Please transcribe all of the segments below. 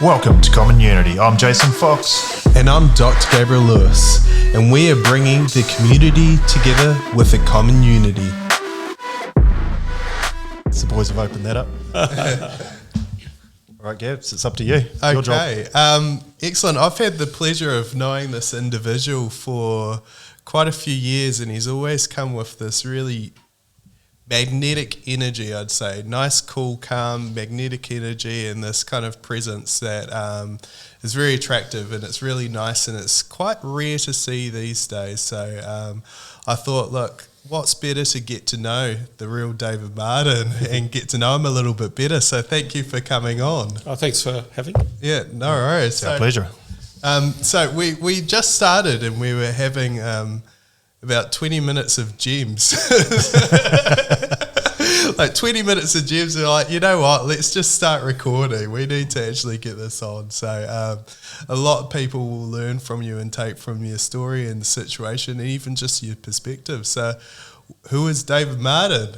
Welcome to Common Unity. I'm Jason Fox. And I'm Dr. Gabriel Lewis. And we are bringing the community together with a common unity. So the boys have opened that up. All right, Gabs, it's up to you. Your job. Okay. Excellent. I've had the pleasure of knowing this individual for quite a few years, and he's always come with this really magnetic energy, I'd say. Nice, cool, calm, magnetic energy, and this kind of presence that is very attractive, and it's really nice, and it's quite rare to see these days. So I thought, look, what's better to get to know the real David Martin and get to know him a little bit better. So thank you for coming on. Oh, thanks for having me. Yeah, no worries. It's our pleasure. So we just started, and we were having about 20 minutes of gems. Like 20 minutes of gems, and like, you know what, let's just start recording. We need to actually get this on. So a lot of people will learn from you and take from your story and the situation and even just your perspective. So who is David Martin?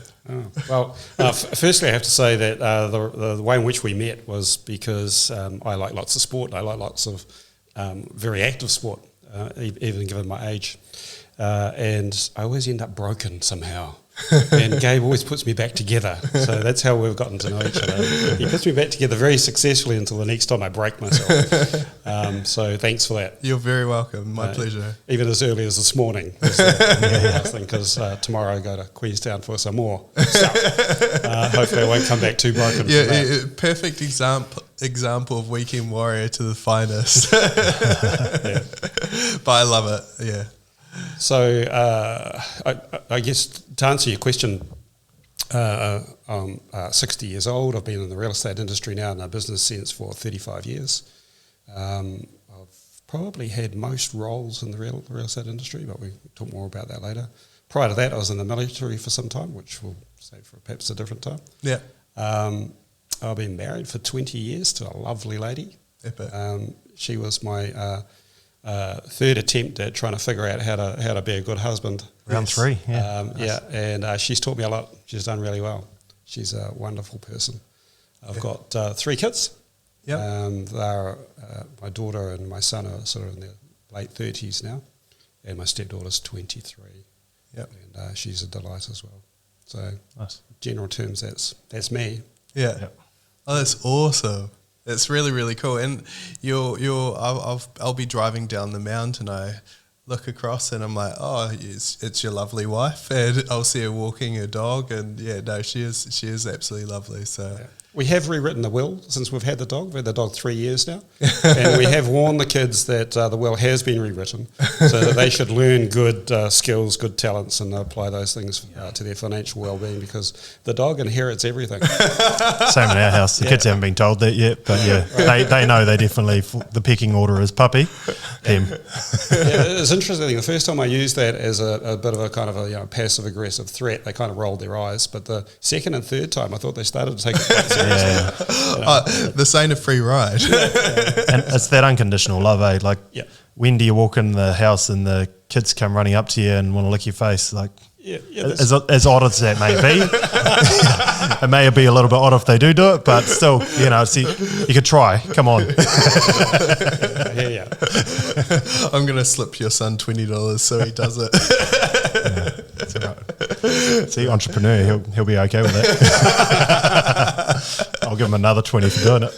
Firstly, I have to say that the way in which we met was because I like lots of sport. I like lots of very active sport, even given my age. And I always end up broken somehow. And Gabe always puts me back together. So that's how we've gotten to know each other. He puts me back together very successfully until the next time I break myself. So thanks for that. You're very welcome. My pleasure. Even as early as this morning. Because tomorrow I go to Queenstown for some more stuff. Hopefully I won't come back too broken. Yeah, perfect example of weekend warrior to the finest. But I love it, yeah. So I guess to answer your question, I'm 60 years old. I've been in the real estate industry now in a business sense for 35 years. I've probably had most roles in the real estate industry, but we'll talk more about that later. Prior to that, I was in the military for some time, which we'll save for perhaps a different time. Yeah. I've been married for 20 years to a lovely lady. She was my third attempt at trying to figure out how to be a good husband. Round three, yeah. And she's taught me a lot. She's done really well. She's a wonderful person. I've got 3 kids. Yep. They're my daughter and my son are sort of in their late 30s now, and my stepdaughter's 23. Yep. And she's a delight as well. So, nice. General terms, that's me. Yeah. Yep. Oh, that's awesome. It's really, really cool. And I'll be driving down the mountain. I look across and I'm like, oh, it's your lovely wife. And I'll see her walking her dog. And yeah, no, she is absolutely lovely. So we have rewritten the will since we've had the dog. We've had the dog 3 years now. And we have warned the kids that the will has been rewritten so that they should learn good skills, good talents, and apply those things to their financial well-being, because the dog inherits everything. Same in our house. The kids haven't been told that yet, but they know they definitely, the pecking order is puppy, him. It's interesting. The first time I used that as a bit of a kind of a passive-aggressive threat, they kind of rolled their eyes. But the second and third time, I thought they started to take it quite seriously. This ain't a free ride. And it's that unconditional love, eh? Like, when do you walk in the house and the kids come running up to you and want to lick your face? Like, as odd as that may be, it may be a little bit odd if they do it, but still, you could try. Come on. I'm going to slip your son $20 so he does it. That's all right. See, entrepreneur, he'll be okay with that. I'll give him another 20 for doing it.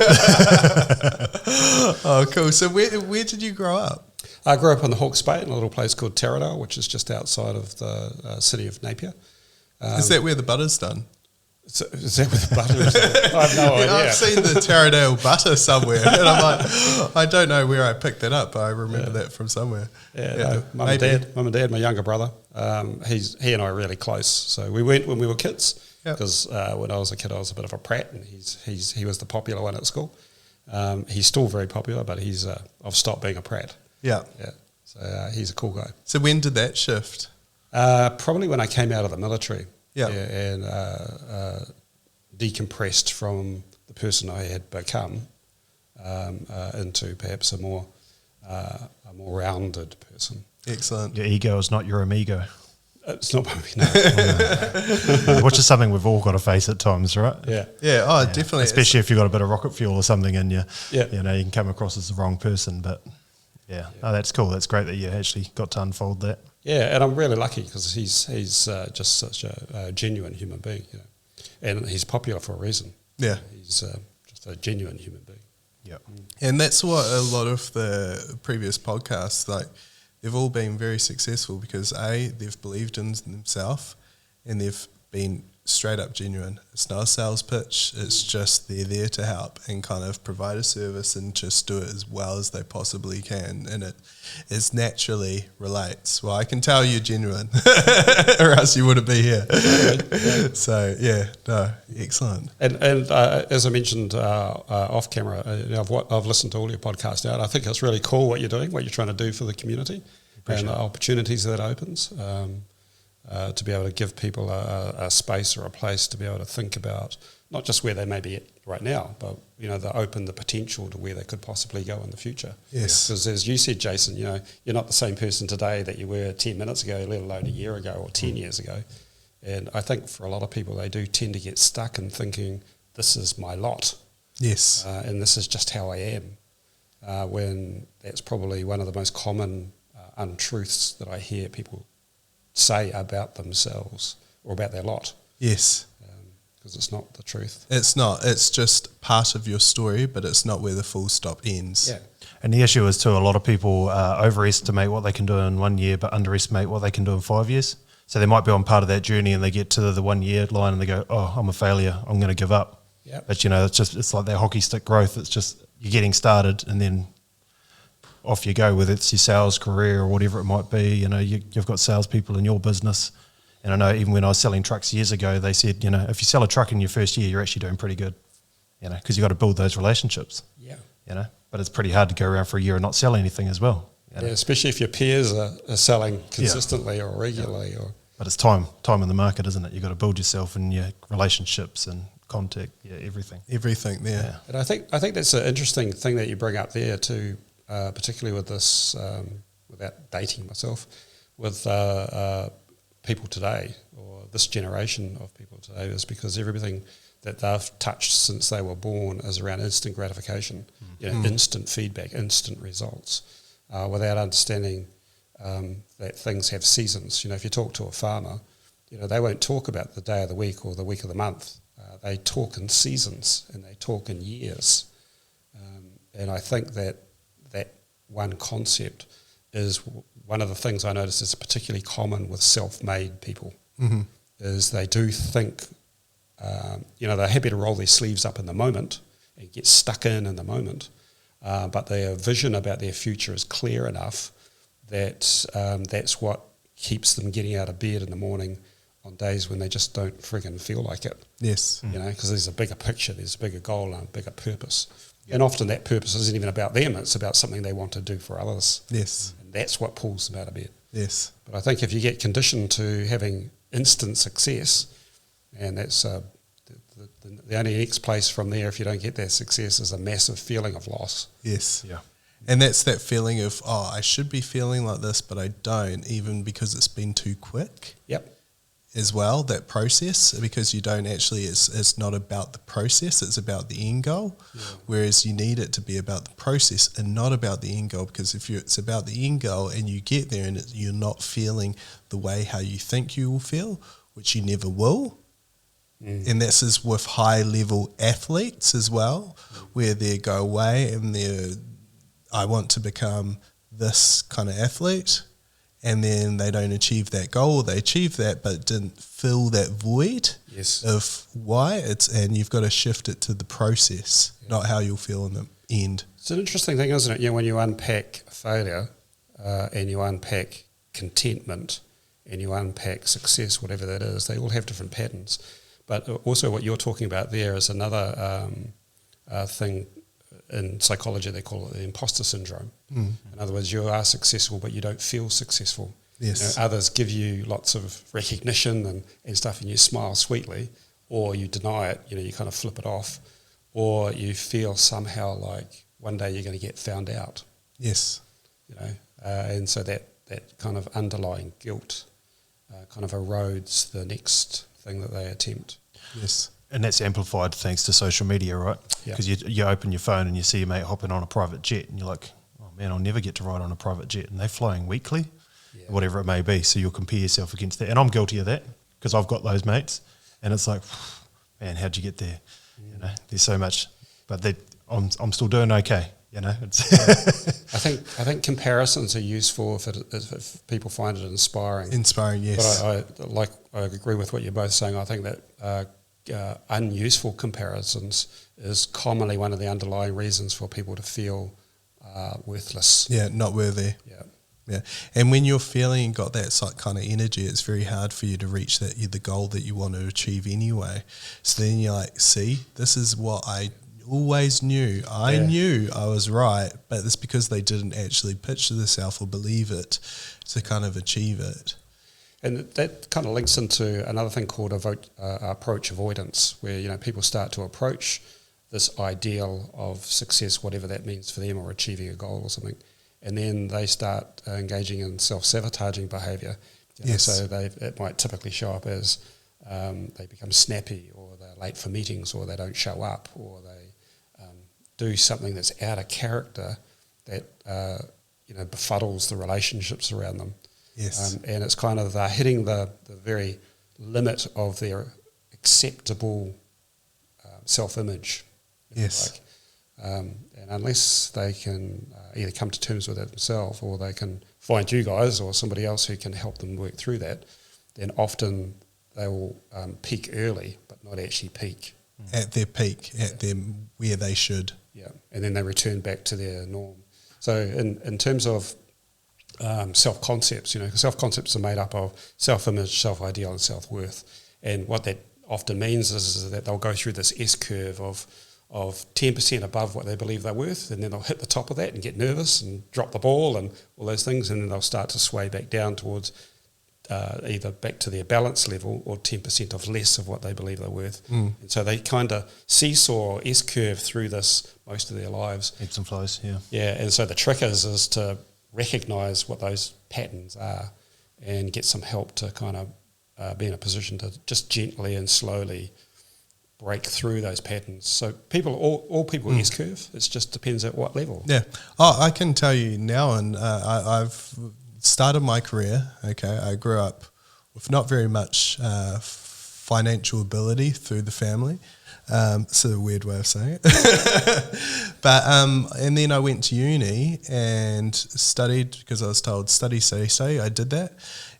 Oh, cool. So where did you grow up? I grew up on the Hawke's Bay in a little place called Taradale, which is just outside of the city of Napier. Is that where the butter's done? Is that where the butter is? I have no idea. I've seen the Taradale butter somewhere, and I'm like, I don't know where I picked that up, but I remember that from somewhere. Mum and Dad, my younger brother, he and I are really close. So we went when we were kids, because when I was a kid I was a bit of a prat, and he was the popular one at school. He's still very popular, but I've stopped being a prat. Yeah. So he's a cool guy. So when did that shift? Probably when I came out of the military. And decompressed from the person I had become into perhaps a more rounded person. Excellent. Your ego is not your amigo. It's not by me, no. Which is something we've all got to face at times, right? Yeah. Yeah, oh, definitely. Especially if you've got a bit of rocket fuel or something in you. Yeah. You know, you can come across as the wrong person, but no, that's cool. That's great that you actually got to unfold that. Yeah, and I'm really lucky because he's just such a genuine human being, you know, and he's popular for a reason. Yeah. He's just a genuine human being. Yep. And that's what a lot of the previous podcasts, like, they've all been very successful because they've believed in themselves and they've been straight up genuine. It's not a sales pitch. It's just they're there to help and kind of provide a service and just do it as well as they possibly can. And it is naturally relates. Well, I can tell you're genuine or else you wouldn't be here. So, excellent. And as I mentioned off camera, I've listened to all your podcasts out. I think it's really cool what you're doing, what you're trying to do for the community and the opportunities that opens. To be able to give people a space or a place to be able to think about not just where they may be at right now, but, you know, open the potential to where they could possibly go in the future. Yes. Because as you said, Jason, you know, you're not the same person today that you were 10 minutes ago, let alone a year ago or 10 years ago. And I think for a lot of people, they do tend to get stuck in thinking, this is my lot. Yes. And this is just how I am. When that's probably one of the most common untruths that I hear people say about themselves or about their lot. Yes. Because it's not the truth. It's not. It's just part of your story, but it's not where the full stop ends. Yeah. And the issue is too, a lot of people overestimate what they can do in 1 year, but underestimate what they can do in 5 years. So they might be on part of that journey and they get to the 1 year line and they go, oh, I'm a failure. I'm going to give up. Yep. But, you know, it's like that hockey stick growth. It's just you're getting started and then off you go, whether it's your sales career or whatever it might be. You know, you've got salespeople in your business. And I know even when I was selling trucks years ago, they said, you know, if you sell a truck in your first year, you're actually doing pretty good, you know, because you've got to build those relationships. Yeah. You know, but it's pretty hard to go around for a year and not sell anything as well. You know? Yeah, especially if your peers are selling consistently or regularly. Yeah. Or But it's time in the market, isn't it? You've got to build yourself and your relationships and contact, everything. Everything there. Yeah. And I think that's an interesting thing that you bring up there too, particularly with this, without dating myself, with people today or this generation of people today, is because everything that they've touched since they were born is around instant gratification, you know, instant feedback, instant results, without understanding that things have seasons. You know, if you talk to a farmer, you know, they won't talk about the day of the week or the week of the month. They talk in seasons and they talk in years. And I think that one concept is one of the things I notice is particularly common with self-made people, is they do think, you know, they're happy to roll their sleeves up in the moment and get stuck in the moment, but their vision about their future is clear enough that that's what keeps them getting out of bed in the morning on days when they just don't friggin' feel like it. Yes. You know, because there's a bigger picture, there's a bigger goal and a bigger purpose. And often that purpose isn't even about them, it's about something they want to do for others. Yes. And that's what pulls them out of bed. Yes. But I think if you get conditioned to having instant success, and that's the only next place from there, if you don't get that success, is a massive feeling of loss. Yes. Yeah. And that's that feeling of, oh, I should be feeling like this, but I don't, even because it's been too quick. Yep. As well, that process, because you don't actually, it's not about the process, it's about the end goal. Yeah. Whereas you need it to be about the process and not about the end goal, because if it's about the end goal and you get there and you're not feeling the way how you think you will feel, which you never will, and this is with high level athletes as well, where they go away and I want to become this kind of athlete, and then they don't achieve that goal, or they achieve that but didn't fill that void of why. And you've got to shift it to the process, not how you'll feel in the end. It's an interesting thing, isn't it? You know, when you unpack failure and you unpack contentment and you unpack success, whatever that is, they all have different patterns. But also what you're talking about there is another thing in psychology, they call it the imposter syndrome. In other words, you are successful, but you don't feel successful. Yes. You know, others give you lots of recognition and stuff, and you smile sweetly, or you deny it, you know, you kind of flip it off, or you feel somehow like one day you're going to get found out. Yes. You know, and so that kind of underlying guilt kind of erodes the next thing that they attempt. Yes. And that's amplified thanks to social media, right? Yeah. Because you open your phone and you see your mate hopping on a private jet and you're like, oh man, I'll never get to ride on a private jet. And they're flying weekly, whatever it may be. So you'll compare yourself against that. And I'm guilty of that because I've got those mates. And it's like, man, how'd you get there? You know, there's so much. But I'm still doing okay. You know, I think comparisons are useful if people find it inspiring. Inspiring, yes. But I agree with what you're both saying. I think that unuseful comparisons is commonly one of the underlying reasons for people to feel worthless. Yeah, not worthy. Yeah, and when you're feeling got that kind of energy, it's very hard for you to reach the goal that you want to achieve anyway. So then you're like, see, this is what I always knew. I knew I was right, but it's because they didn't actually pitch to themselves or believe it to kind of achieve it. And that kind of links into another thing called approach avoidance, where people start to approach this ideal of success, whatever that means for them, or achieving a goal or something, and then they start engaging in self-sabotaging behaviour. Yes. So it might typically show up as they become snappy, or they're late for meetings, or they don't show up, or they do something that's out of character that befuddles the relationships around them. Yes. And it's kind of they're hitting the very limit of their acceptable self-image. Yes. And unless they can either come to terms with it themselves, or they can find you guys or somebody else who can help them work through that, then often they will peak early but not actually peak. At their peak, at them where they should. Yeah, and then they return back to their norm. So in terms of self-concepts, self-concepts are made up of self-image, self-ideal and self-worth. And what that often means is that they'll go through this S-curve of 10% above what they believe they're worth, and then they'll hit the top of that and get nervous and drop the ball and all those things, and then they'll start to sway back down towards either back to their balance level or 10% of less of what they believe they're worth. And so they kind of seesaw S-curve through this most of their lives. ebbs and flows, yeah. Yeah, and so the trick is to recognise what those patterns are and get some help to kind of be in a position to just gently and slowly break through those patterns. So all people S-curve, it just depends at what level. Yeah. Oh, I can tell you now, and I've started my career, okay, I grew up with not very much financial ability through the family. It's a weird way of saying it. But and then I went to uni and studied because I was told study. I did that.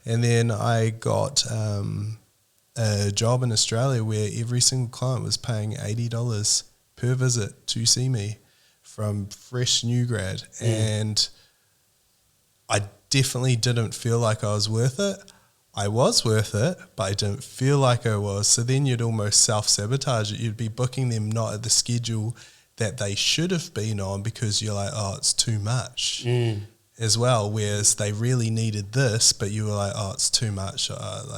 And then I got a job in Australia where every single client was paying $80 per visit to see me from fresh new grad. And I definitely didn't feel like I was worth it. I was worth it, but I didn't feel like I was. So then you'd almost self-sabotage it. You'd be booking them not at the schedule that they should have been on because you're like, oh, it's too much as well. Whereas they really needed this, but you were like, oh, it's too much.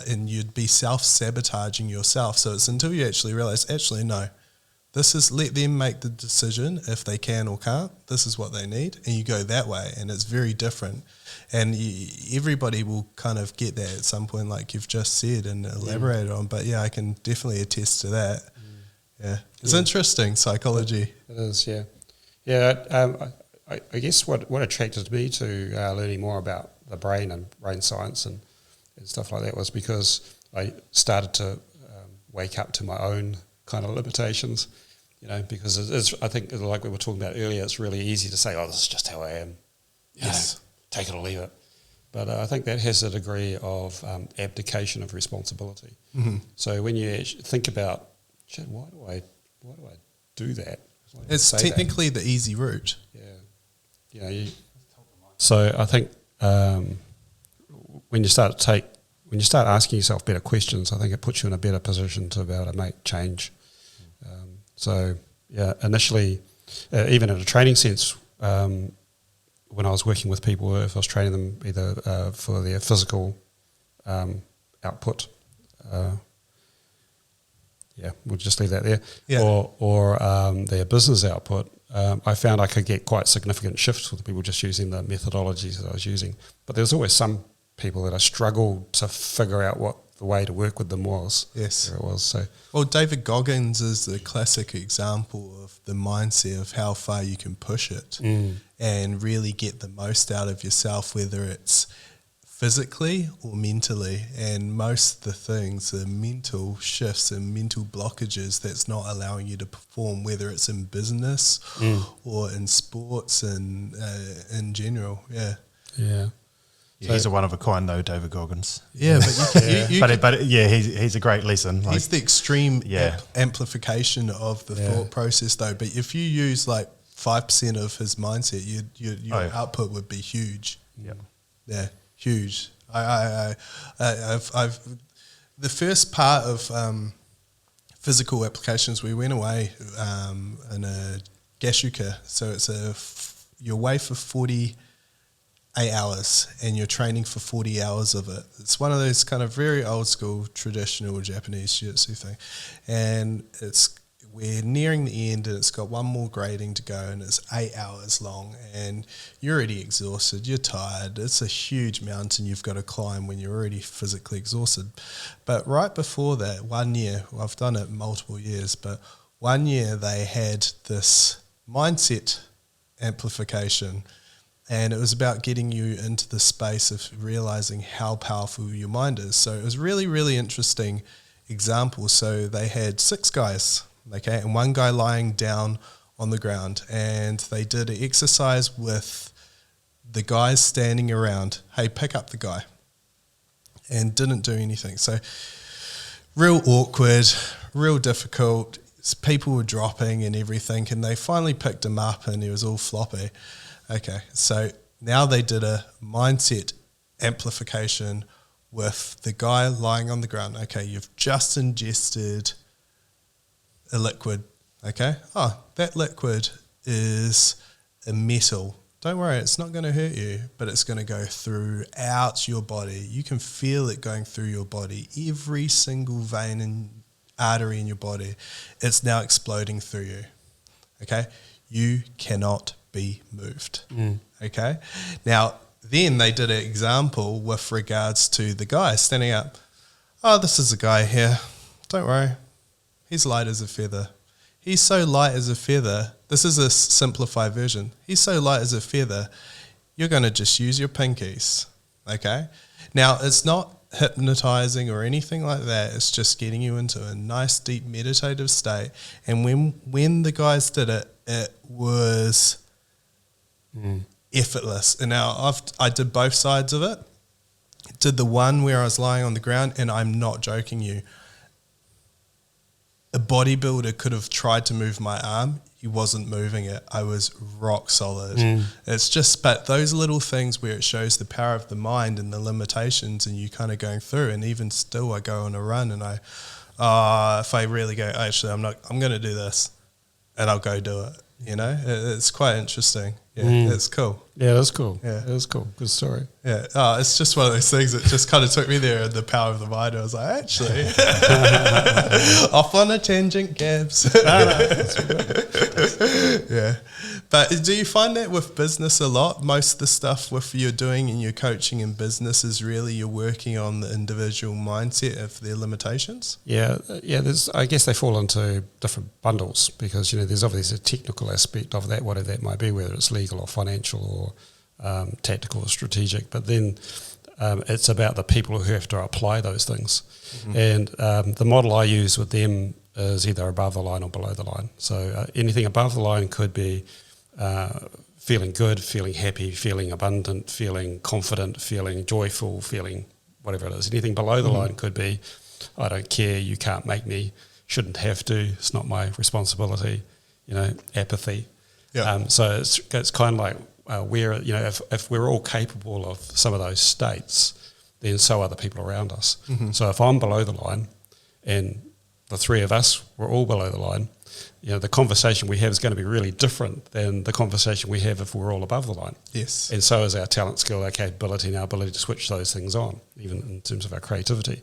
And you'd be self-sabotaging yourself. So it's until you actually realize, actually, no, this is, let them make the decision if they can or can't. This is what they need. And you go that way. And it's very different. And everybody will kind of get that at some point, like you've just said and elaborated on. But yeah, I can definitely attest to that. Yeah, it's interesting, psychology. It is, yeah. Yeah, I guess what attracted me to learning more about the brain and brain science and stuff like that was because I started to wake up to my own kind of limitations, because it's, I think, like we were talking about earlier, it's really easy to say, oh, this is just how I am. Yes. Take it or leave it. But I think that has a degree of abdication of responsibility. Mm-hmm. So when you actually think about, why do I do that? It's technically the easy route. Yeah. So I think when you start asking yourself better questions, I think it puts you in a better position to be able to make change. So initially, even in a training sense, when I was working with people, if I was training them either for their physical output, we'll just leave that there, or their business output, I found I could get quite significant shifts with people just using the methodologies that I was using. But there was always some people that I struggled to figure out what the way to work with them was. Yes. There it was. So, well, David Goggins is the classic example of the mindset of how far you can push it and really get the most out of yourself, whether it's physically or mentally. And most of the things are mental shifts and mental blockages that's not allowing you to perform, whether it's in business or in sports and in general. Yeah. yeah. Yeah, he's a one of a kind though, David Goggins. Yeah, but he's a great lesson. Like, he's the extreme amplification of the thought process though. But if you use like 5% of his mindset, your output would be huge. Yeah, huge. I've the first part of physical applications. We went away in a Gashuka, so it's you're away for 48 hours and you're training for 40 hours of it. It's one of those kind of very old school traditional Japanese jiu-jitsu thing, and we're nearing the end and it's got one more grading to go and it's 8 hours long and you're already exhausted, you're tired. It's a huge mountain you've got to climb when you're already physically exhausted. But right before that, 1 year, well, I've done it multiple years, but 1 year they had this mindset amplification. And it was about getting you into the space of realizing how powerful your mind is. So it was really, really interesting example. So they had 6 guys, okay, and 1 guy lying down on the ground. And they did an exercise with the guys standing around. Hey, pick up the guy. And didn't do anything. So real awkward, real difficult. People were dropping and everything. And they finally picked him up and he was all floppy. Okay, so now they did a mindset amplification with the guy lying on the ground. Okay, you've just ingested a liquid, okay? Oh, that liquid is a metal. Don't worry, it's not going to hurt you, but it's going to go throughout your body. You can feel it going through your body. Every single vein and artery in your body, it's now exploding through you, okay? You cannot be moved. Okay. Now, then they did an example with regards to the guy standing up. Oh, this is a guy here. Don't worry. He's light as a feather. He's so light as a feather. This is a simplified version. He's so light as a feather. You're going to just use your pinkies. Okay. Now, it's not hypnotizing or anything like that. It's just getting you into a nice, deep meditative state. And when the guys did it, it was effortless. And now I did both sides of it. Did the one where I was lying on the ground, and I'm not joking you, a bodybuilder could have tried to move my arm. He wasn't moving it. I was rock solid. It's just, but those little things where it shows the power of the mind and the limitations and you kind of going through, and even still I go on a run and if I really go, actually I'm going to do this, and I'll go do it. You know, it's quite interesting. Yeah, it's cool. Yeah, that's cool. Yeah, that's cool. Good story. Yeah, it's just one of those things that just kind of took me there. The power of the mind. I was like, actually, off on a tangent, Gabs. Yeah, but do you find that with business a lot? Most of the stuff with you're doing in your coaching in business is really you're working on the individual mindset of their limitations. Yeah. I guess they fall into different bundles because there's obviously a technical aspect of that, whatever that might be, whether it's legal or financial or tactical or strategic. But then it's about the people who have to apply those things. And the model I use with them is either above the line or below the line. So anything above the line could be feeling good, feeling happy, feeling abundant, feeling confident, feeling joyful, feeling whatever it is. Anything below the line could be, I don't care, you can't make me, shouldn't have to, it's not my responsibility, apathy. Yeah. So it's kind of like if we're all capable of some of those states, then so are the people around us. So if I'm below the line and the 3 of us, we're all below the line, the conversation we have is going to be really different than the conversation we have if we're all above the line. Yes. And so is our talent, skill, our capability, and our ability to switch those things on, even in terms of our creativity.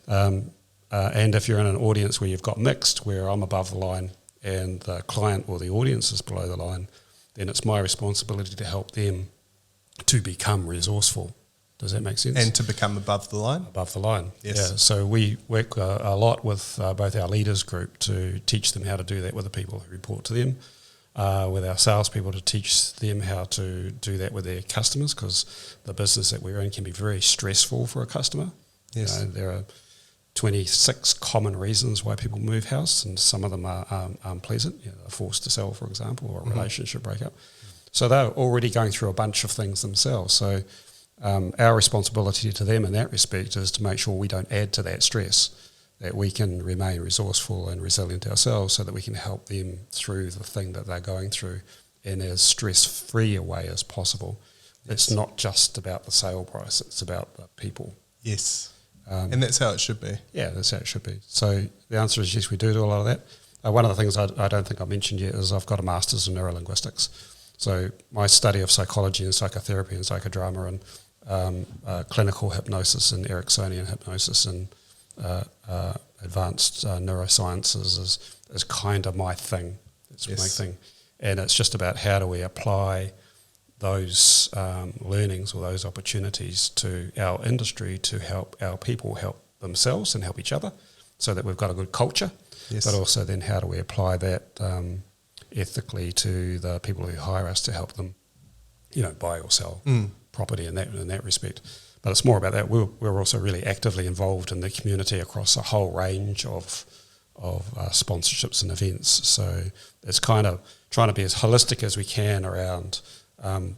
And if you're in an audience where you've got mixed, where I'm above the line and the client or the audience is below the line, then it's my responsibility to help them to become resourceful Does that make sense? And to become above the line? Above the line, yes. Yeah. So we work a lot with both our leaders group to teach them how to do that with the people who report to them, with our salespeople to teach them how to do that with their customers, because the business that we're in can be very stressful for a customer. Yes. There are 26 common reasons why people move house, and some of them are unpleasant. They're forced to sell, for example, or a relationship breakup. So they're already going through a bunch of things themselves. So our responsibility to them in that respect is to make sure we don't add to that stress, that we can remain resourceful and resilient ourselves so that we can help them through the thing that they're going through in as stress-free a way as possible. Yes. It's not just about the sale price, it's about the people. Yes. And that's how it should be. Yeah, that's how it should be. So the answer is yes, we do a lot of that. One of the things I don't think I mentioned yet is I've got a master's in neurolinguistics. So my study of psychology and psychotherapy and psychodrama and clinical hypnosis and Ericksonian hypnosis and advanced neurosciences is kind of my thing. It's my thing. And it's just about how do we apply those learnings or those opportunities to our industry to help our people help themselves and help each other so that we've got a good culture. Yes. But also then how do we apply that ethically to the people who hire us to help them, buy or sell property in that respect. But it's more about that. We're also really actively involved in the community across a whole range of sponsorships and events. So it's kind of trying to be as holistic as we can around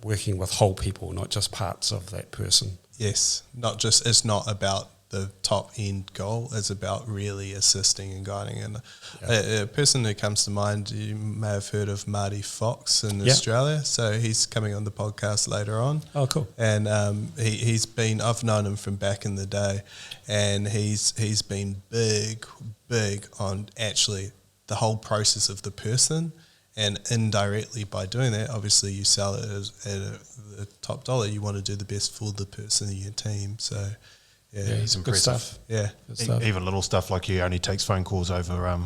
working with whole people, not just parts of that person. Yes, it's not about the top end goal, it's about really assisting and guiding. And a person who comes to mind, you may have heard of Marty Fox in Australia. So he's coming on the podcast later on. Oh, cool. And I've known him from back in the day, and he's been big on actually the whole process of the person. And indirectly by doing that, obviously you sell it at a top dollar. You want to do the best for the person in your team. So, he's impressive. Good stuff. Yeah, good stuff. Even little stuff like he only takes phone calls over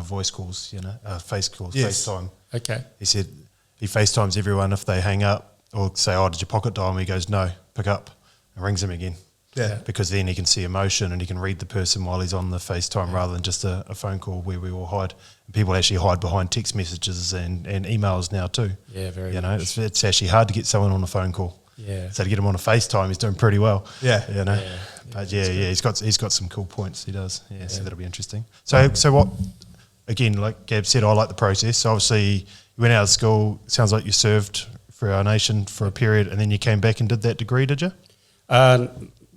voice calls, face calls, FaceTime. Okay. He said he FaceTimes everyone if they hang up or say, "Oh, did you pocket dial me?" He goes, "No, pick up," and rings him again. Yeah, because then he can see emotion and he can read the person while he's on the FaceTime rather than just a phone call where we all hide. And people actually hide behind text messages and emails now too. Yeah, very much. It's actually hard to get someone on a phone call. Yeah. So to get him on a FaceTime, he's doing pretty well. Yeah. But he's got some cool points. He does. Yeah. So that'll be interesting. So what? Again, like Gab said, I like the process. So obviously, you went out of school. Sounds like you served for our nation for a period, and then you came back and did that degree. Did you?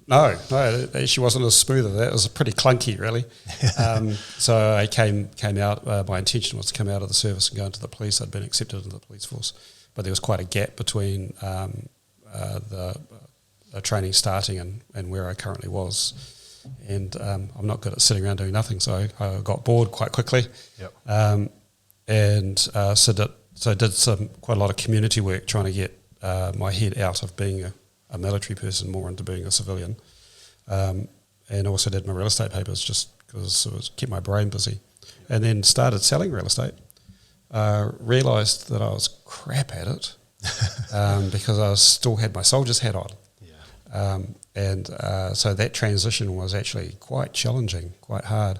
No, it actually wasn't as smooth as that. It was pretty clunky, really. So I came out. My intention was to come out of the service and go into the police. I'd been accepted into the police force, but there was quite a gap between the training starting and where I currently was. And I'm not good at sitting around doing nothing, so I got bored quite quickly. Yep. So I did quite a lot of community work trying to get my head out of being a military person more into being a civilian, and also did my real estate papers just because it kept my brain busy, and then started selling real estate. Realised that I was crap at it because I still had my soldier's hat on. So that transition was actually quite challenging, quite hard,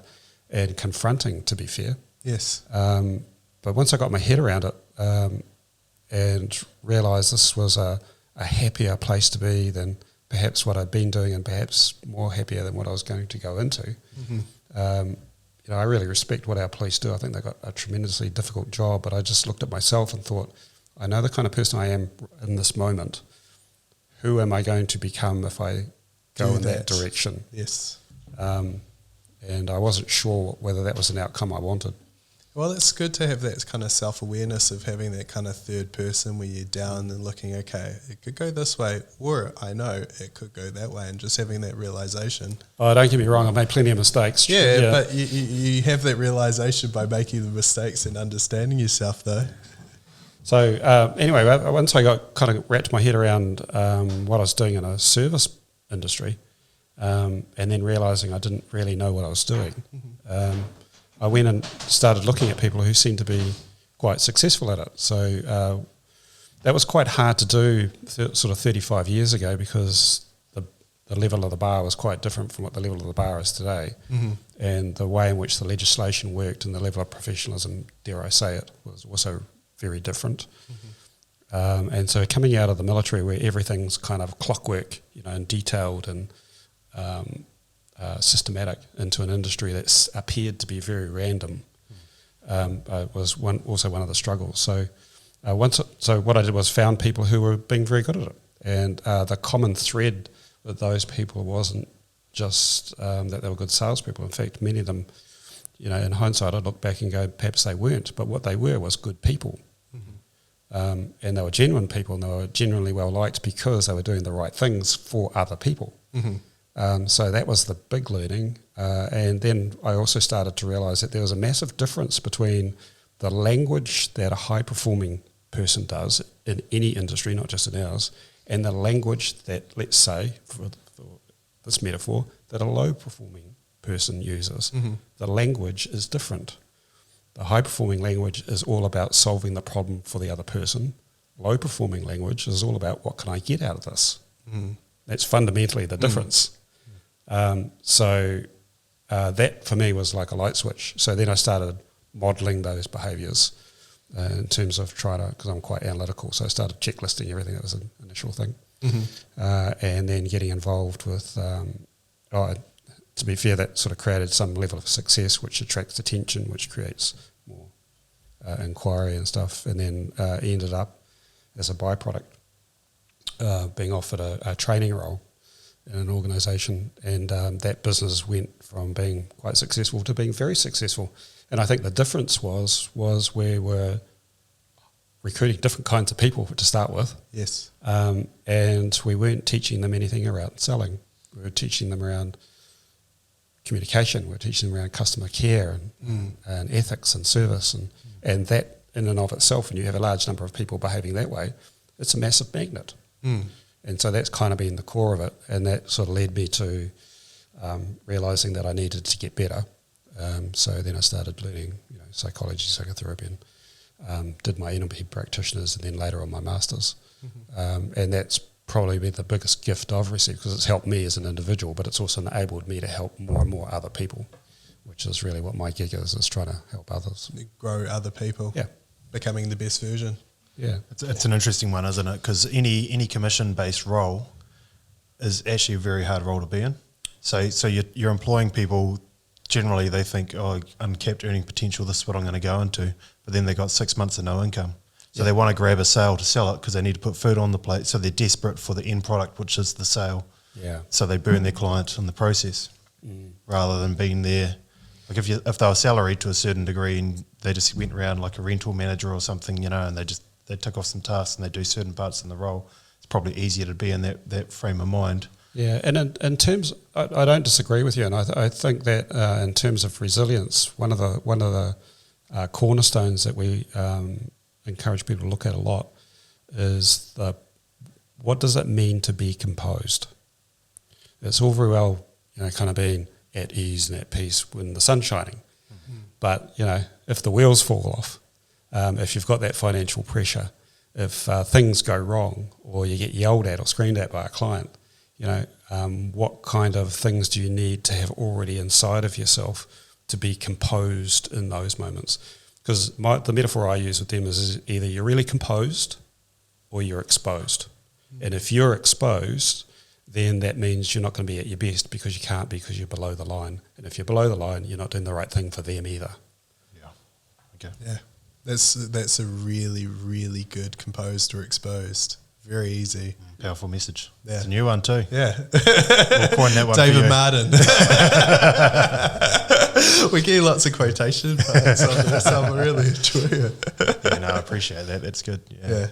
and confronting, to be fair. Yes. But once I got my head around it and realised this was a happier place to be than perhaps what I'd been doing, and perhaps more happier than what I was going to go into. Mm-hmm. I really respect what our police do. I think they've got a tremendously difficult job, but I just looked at myself and thought, I know the kind of person I am in this moment. Who am I going to become if I go in that direction? Yes. And I wasn't sure whether that was an outcome I wanted. Well, it's good to have that kind of self-awareness of having that kind of third person where you're down and looking, okay, it could go this way, or I know it could go that way, and just having that realisation. Oh, don't get me wrong, I've made plenty of mistakes. Yeah. But you have that realisation by making the mistakes and understanding yourself, though. So anyway, once I got kind of wrapped my head around what I was doing in a service industry, and then realising I didn't really know what I was doing, I went and started looking at people who seemed to be quite successful at it. So that was quite hard to do sort of 35 years ago, because the level of the bar was quite different from what the level of the bar is today. Mm-hmm. And the way in which the legislation worked and the level of professionalism, dare I say it, was also very different. Mm-hmm. And so coming out of the military where everything's kind of clockwork, and detailed and systematic, into an industry that's appeared to be very random, was also one of the struggles. So what I did was found people who were being very good at it. And the common thread with those people wasn't just that they were good salespeople. In fact, many of them, in hindsight, I look back and go, perhaps they weren't, but what they were was good people. Mm-hmm. And they were genuine people, and they were genuinely well liked because they were doing the right things for other people. Mm-hmm. So that was the big learning. And then I also started to realise that there was a massive difference between the language that a high-performing person does in any industry, not just in ours, and the language that, let's say, for this metaphor, that a low-performing person uses. Mm-hmm. The language is different. The high-performing language is all about solving the problem for the other person. Low-performing language is all about what can I get out of this. Mm-hmm. That's fundamentally the difference. So that, for me, was like a light switch. So then I started modelling those behaviours in terms of trying to, because I'm quite analytical, so I started checklisting everything. That was an initial thing. Mm-hmm. And then getting involved with, to be fair, that sort of created some level of success, which attracts attention, which creates more inquiry and stuff. And then ended up, as a byproduct, being offered a training role in an organisation, and that business went from being quite successful to being very successful. And I think the difference was we were recruiting different kinds of people to start with. Yes. And we weren't teaching them anything around selling. We were teaching them around communication. We were teaching them around customer care and ethics and service. And that in and of itself, when you have a large number of people behaving that way, it's a massive magnet. And so that's kind of been the core of it. And that sort of led me to realising that I needed to get better. So then I started learning, psychology, psychotherapy, and did my NLP practitioners, and then later on my masters. And that's probably been the biggest gift I've received, because it's helped me as an individual, but it's also enabled me to help more and more other people, which is really what my gig is trying to help others. Grow other people. Yeah. Becoming the best version. Yeah. It's an interesting one, isn't it? Because any commission-based role is actually a very hard role to be in. So you're employing people. Generally, they think, uncapped earning potential, this is what I'm going to go into. But then they got 6 months of no income. So they want to grab a sale to sell it because they need to put food on the plate. So they're desperate for the end product, which is the sale. Yeah. So they burn their client in the process rather than being there. Like if they were salaried to a certain degree and they just went around like a rental manager or something, and they tick off some tasks and they do certain parts in the role, it's probably easier to be in that frame of mind. Yeah, and in terms, I don't disagree with you, and I think that in terms of resilience, one of the cornerstones that we encourage people to look at a lot is what does it mean to be composed? It's all very well, kind of being at ease and at peace when the sun's shining, but if the wheels fall off, if you've got that financial pressure, if things go wrong, or you get yelled at or screamed at by a client. What kind of things do you need to have already inside of yourself to be composed in those moments? Because the metaphor I use with them is either you're really composed or you're exposed. And if you're exposed, then that means you're not going to be at your best because you can't, because you're below the line. And if you're below the line, you're not doing the right thing for them either. Yeah. Okay. Yeah. That's a really, really good composed or exposed. Very easy. Powerful message. Yeah. It's a new one too. Yeah. We'll coin that one David for you. Martin. We're getting lots of quotation parts on this, so I really enjoy it. Yeah, no, I appreciate that. That's good. Yeah.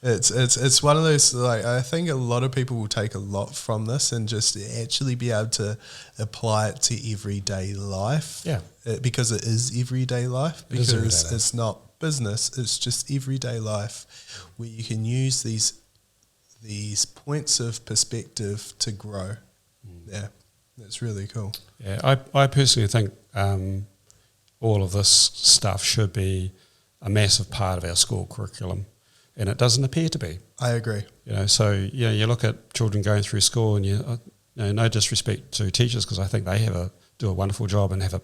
It's one of those, like, I think a lot of people will take a lot from this and just actually be able to apply it to everyday life. Yeah. Because it is everyday life. It is Because everyday life. it's not business, it's just everyday life where you can use these points of perspective to grow. Yeah. That's really cool. Yeah, I personally think all of this stuff should be a massive part of our school curriculum, and it doesn't appear to be. I agree. So you look at children going through school, and no disrespect to teachers, because I think they do a wonderful job and have a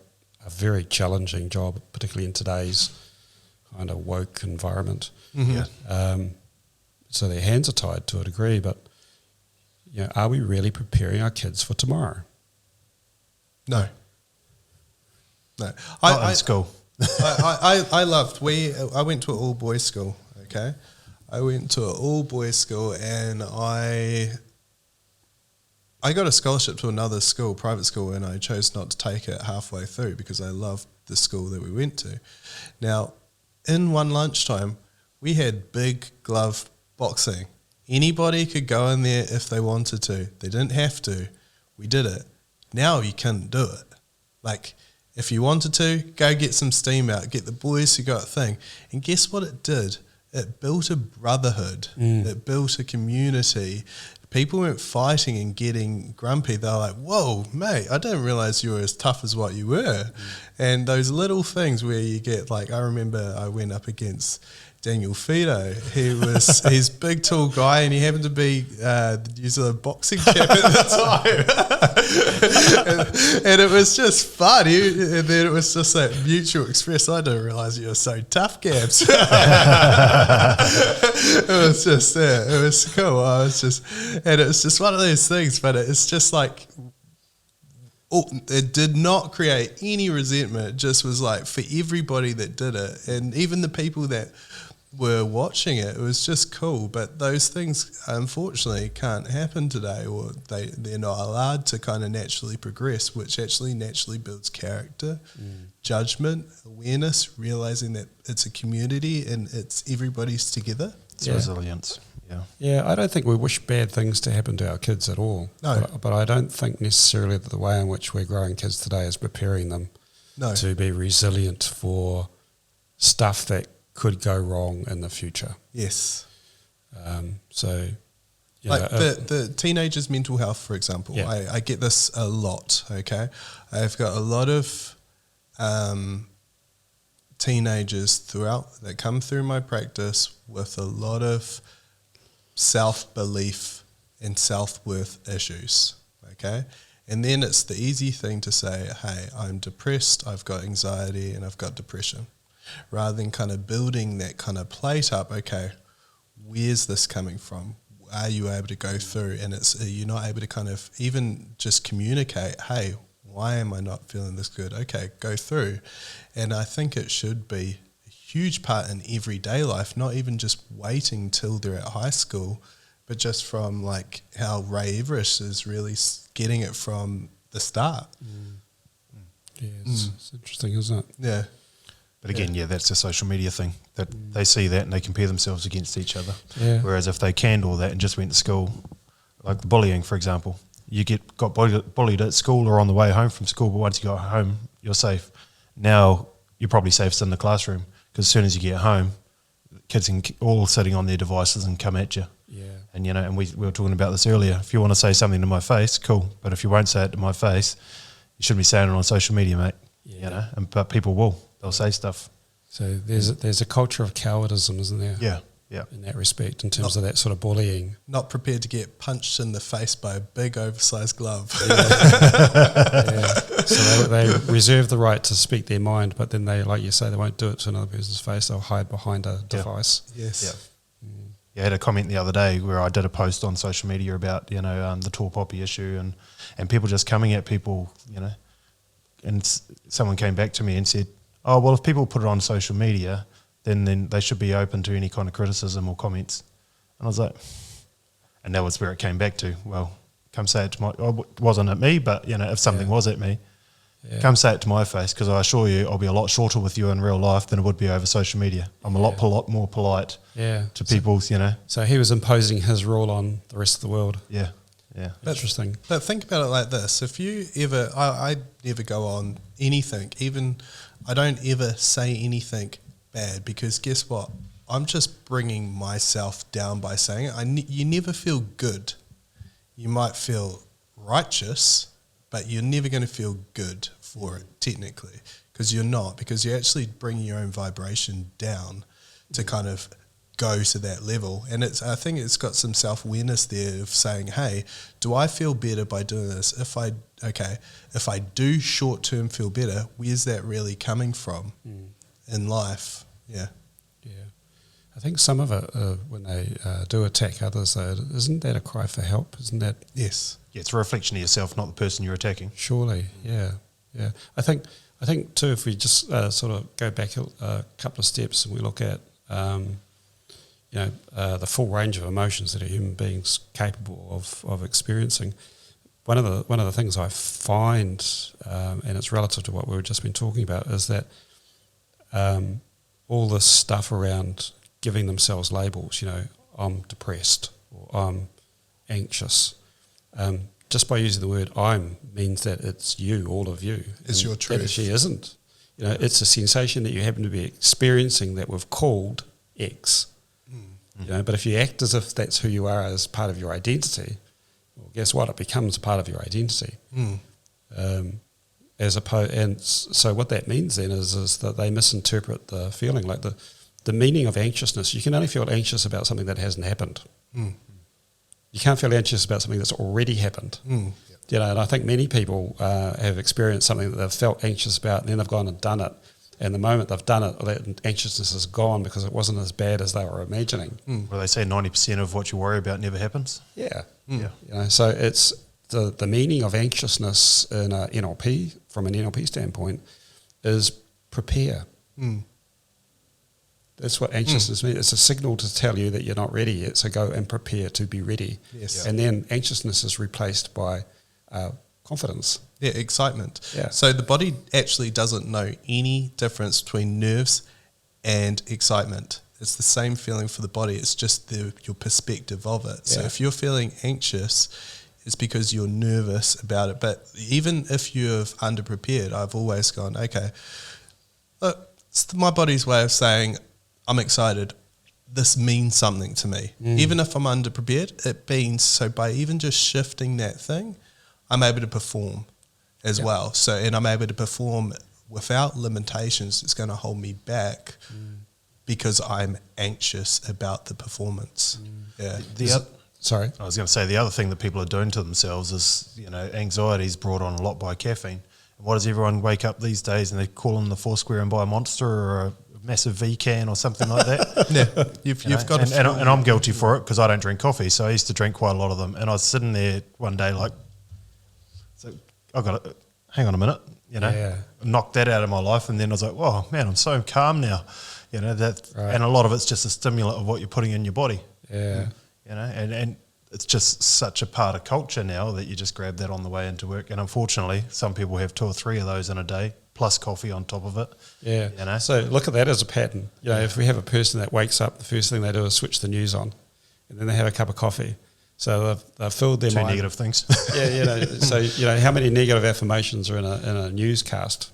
very challenging job, particularly in today's kind of woke environment. So their hands are tied to a degree, but are we really preparing our kids for tomorrow? No. Not in school. I went to an all boys school. Okay, I went to an all boys school, and I got a scholarship to another school, private school, and I chose not to take it halfway through because I loved the school that we went to. Now, in one lunchtime, we had big glove boxing. Anybody could go in there if they wanted to. They didn't have to. We did it. Now you couldn't do it. Like, if you wanted to, go get some steam out, get the boys who got a thing. And guess what it did? It built a brotherhood. It built a community. People weren't fighting and getting grumpy. They were like, whoa, mate, I didn't realize you were as tough as what you were. And those little things where you get, like, I remember I went up against Daniel Fido. He's a big, tall guy, and he happened to be the New Zealand boxing champ at the time. and it was just fun. And then it was just that mutual express. I didn't realise you were so tough, Gabs. It was just, it was cool. And it was just one of those things, but it's just like, it did not create any resentment. It just was like for everybody that did it, and even the people that were watching it, it was just cool. But those things unfortunately can't happen today, or they're not allowed to kind of naturally progress, which actually naturally builds character, judgment, awareness, realizing that it's a community and it's everybody's together. It's resilience. Yeah, I don't think we wish bad things to happen to our kids at all. No. But I don't think necessarily that the way in which we're growing kids today is preparing them to be resilient for stuff that could go wrong in the future. Yes. Like the teenagers' mental health, for example. Yeah. I get this a lot, okay? I've got a lot of teenagers that come through my practice with a lot of self-belief and self-worth issues, okay? And then it's the easy thing to say, hey, I'm depressed, I've got anxiety, and I've got depression. Rather than kind of building that kind of plate up, okay, where's this coming from? Are you able to go through? And you're not able to kind of even just communicate, hey, why am I not feeling this good? Okay, go through. And I think it should be a huge part in everyday life, not even just waiting till they're at high school, but just from like how Ray Everest is really getting it from the start. Yeah, it's interesting, isn't it? Yeah. But again, that's a social media thing, that they see that and they compare themselves against each other. Yeah. Whereas if they canned all that and just went to school, like the bullying, for example, you got bullied at school or on the way home from school, but once you got home, you're safe. Now you're probably safest in the classroom, because as soon as you get home, kids are all sitting on their devices and come at you. Yeah. And and we were talking about this earlier. If you want to say something to my face, cool. But if you won't say it to my face, you shouldn't be saying it on social media, mate. Yeah. But people will. They'll say stuff. So there's a culture of cowardism, isn't there? Yeah. In that respect, in terms of that sort of bullying. Not prepared to get punched in the face by a big oversized glove. So they reserve the right to speak their mind, but then they, like you say, they won't do it to another person's face. They'll hide behind a device. Yes. Yeah. I had a comment the other day where I did a post on social media about the tall poppy issue and people just coming at people, and someone came back to me and said, oh, well, if people put it on social media, then they should be open to any kind of criticism or comments. And I was like, and that was where it came back to, well, come say it to my, it wasn't at me, but, if something was at me, come say it to my face, because I assure you I'll be a lot shorter with you in real life than it would be over social media. I'm a lot more polite to people, So he was imposing his rule on the rest of the world. Yeah. Interesting. But think about it like this. If you ever, I never go on anything, even I don't ever say anything bad, because guess what? I'm just bringing myself down by saying it. You never feel good. You might feel righteous, but you're never going to feel good for it, technically, because you're not, because you're actually bringing your own vibration down to kind of go to that level. And I think it's got some self-awareness there of saying, hey, do I feel better by doing this? If I do short-term feel better, where's that really coming from in life? Yeah. I think some of it, when they do attack others, though, isn't that a cry for help? Isn't that? Yes. Yeah, it's a reflection of yourself, not the person you're attacking. Surely, yeah. I think too, if we just sort of go back a couple of steps and we look at, the full range of emotions that a human being's capable of experiencing. One of the things I find, and it's relative to what we've just been talking about, is that all this stuff around giving themselves labels, I'm depressed or I'm anxious. Just by using the word "I'm" means that it's you, all of you. It's your truth. It actually isn't. It's a sensation that you happen to be experiencing that we've called X. But if you act as if that's who you are as part of your identity, well, guess what? It becomes part of your identity. So what that means then is that they misinterpret the feeling, like the meaning of anxiousness. You can only feel anxious about something that hasn't happened. You can't feel anxious about something that's already happened. And I think many people have experienced something that they've felt anxious about, and then they've gone and done it. And the moment they've done it, that anxiousness is gone because it wasn't as bad as they were imagining. Well, they say 90% of what you worry about never happens. Yeah. So it's the meaning of anxiousness in a NLP, from an NLP standpoint, is prepare. That's what anxiousness means. It's a signal to tell you that you're not ready yet, so go and prepare to be ready. Yes. And then anxiousness is replaced by confidence. Yeah, excitement. Yeah. So the body actually doesn't know any difference between nerves and excitement. It's the same feeling for the body. It's just your perspective of it. So if you're feeling anxious, it's because you're nervous about it. But even if you're underprepared, I've always gone, okay, look, it's my body's way of saying, I'm excited. This means something to me. Even if I'm underprepared, it means, so by even just shifting that thing, I'm able to perform as well. So, and I'm able to perform without limitations. It's going to hold me back because I'm anxious about the performance. Sorry? I was going to say the other thing that people are doing to themselves is, anxiety is brought on a lot by caffeine. And what does everyone wake up these days and they call in the Foursquare and buy a Monster or a massive V-can or something like that? You've got to... And I'm guilty for it because I don't drink coffee, so I used to drink quite a lot of them. And I was sitting there one day like, so I got to hang on a minute, knocked that out of my life, and then I was like, "Whoa, man, I'm so calm now," and a lot of it's just a stimulant of what you're putting in your body, and it's just such a part of culture now that you just grab that on the way into work, and unfortunately, some people have 2 or 3 of those in a day plus coffee on top of it. Yeah, So look at that as a pattern. If we have a person that wakes up, the first thing they do is switch the news on, and then they have a cup of coffee. So they've filled their 2 mind. negative things. So how many negative affirmations are in a newscast?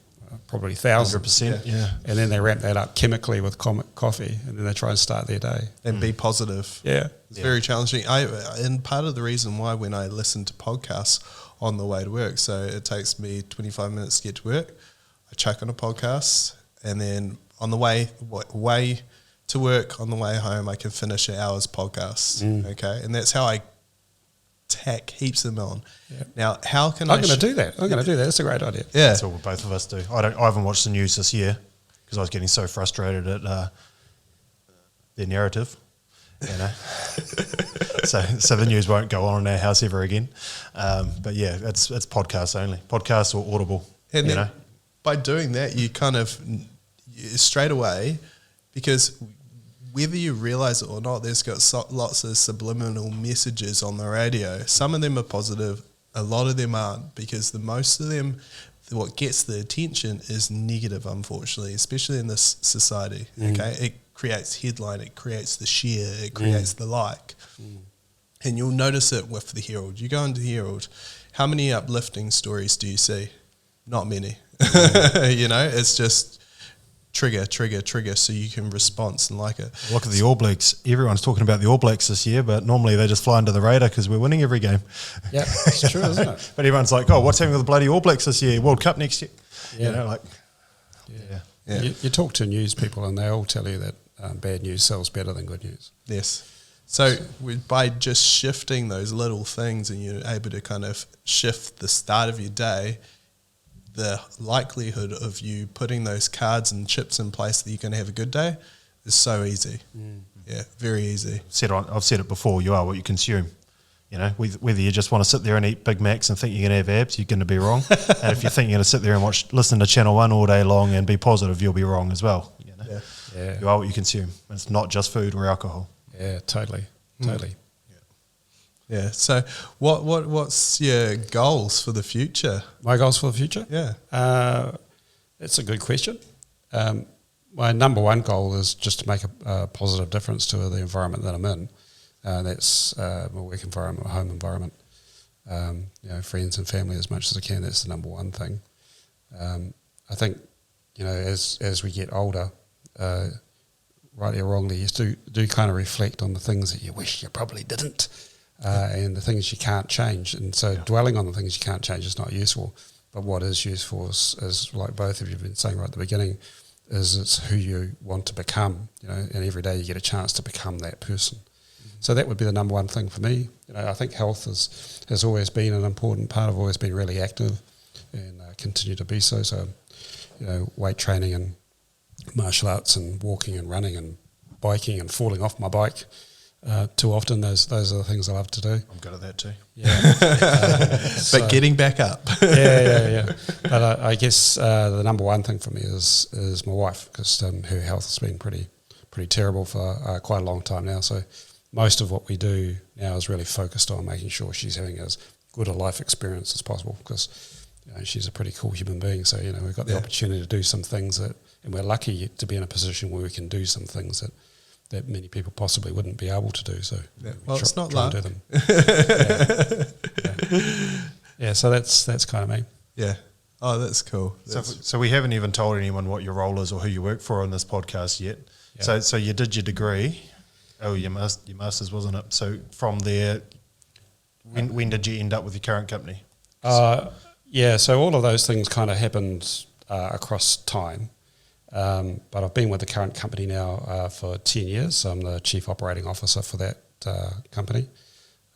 Probably thousands. 100%. Yeah. And then they ramp that up chemically with coffee, and then they try and start their day and be positive. Yeah, it's very challenging. And part of the reason why when I listen to podcasts on the way to work, so it takes me 25 minutes to get to work, I chuck on a podcast, and then on the way to work, on the way home, I can finish an hour's podcast. Okay, and that's how I tack heaps of them on. Now, how can I'm going to do that. That's a great idea. Yeah, that's what both of us do. I haven't watched the news this year because I was getting so frustrated at their narrative. So the news won't go on in our house ever again. But yeah, it's podcasts only, podcasts or Audible. And then by doing that, you kind of straight away, because whether you realise it or not, there's got lots of subliminal messages on the radio. Some of them are positive, a lot of them aren't, because the most of them, what gets the attention is negative, unfortunately, especially in this society. Okay, it creates headline, it creates the share, it creates the like. And you'll notice it with the Herald. You go into the Herald, how many uplifting stories do you see? Not many. It's just trigger, so you can respond and like it. Look at the All Blacks. Everyone's talking about the All Blacks this year, but normally they just fly under the radar because we're winning every game. Yeah, it's true, isn't it? But everyone's like, oh, what's happening with the bloody All Blacks this year? World Cup next year. Yeah. You talk to news people and they all tell you that bad news sells better than good news. Yes. So by just shifting those little things and you're able to kind of shift the start of your day, the likelihood of you putting those cards and chips in place that you're going to have a good day is so easy. Yeah, very easy. I've said it before, you are what you consume. You know, whether you just want to sit there and eat Big Macs and think you're going to have abs, you're going to be wrong. And if you think you're going to sit there and listen to Channel 1 all day long and be positive, you'll be wrong as well. You know? Yeah. You are what you consume. It's not just food or alcohol. Yeah, totally. Yeah. So what's your goals for the future? My goals for the future? Yeah. That's a good question. My number one goal is just to make a positive difference to the environment that I'm in. That's my work environment, my home environment. Friends and family as much as I can. That's the number one thing. I think, as we get older, rightly or wrongly, you do kind of reflect on the things that you wish you probably didn't, and the things you can't change. And so dwelling on the things you can't change is not useful. But what is useful is like both of you have been saying right at the beginning, is it's who you want to become, and every day you get a chance to become that person. So that would be the number one thing for me. I think health has always been an important part. I've always been really active and continue to be so. So, weight training and martial arts and walking and running and biking and falling off my bike too often. Those are the things I love to do. I'm good at that too. Yeah, but getting back up. yeah. But I guess the number one thing for me is my wife, because her health has been pretty terrible for quite a long time now. So most of what we do now is really focused on making sure she's having as good a life experience as possible, because she's a pretty cool human being. So we've got the opportunity to do some things and we're lucky to be in a position where we can do some things that many people possibly wouldn't be able to do. So it's not luck. Do them. Yeah. So that's kind of me. Yeah. Oh, that's cool. So we haven't even told anyone what your role is or who you work for on this podcast yet. Yeah. So you did your degree. Oh, your master's, wasn't it? So from there, when did you end up with your current company? So all of those things kind of happened across time. But I've been with the current company now for 10 years. So I'm the Chief Operating Officer for that company.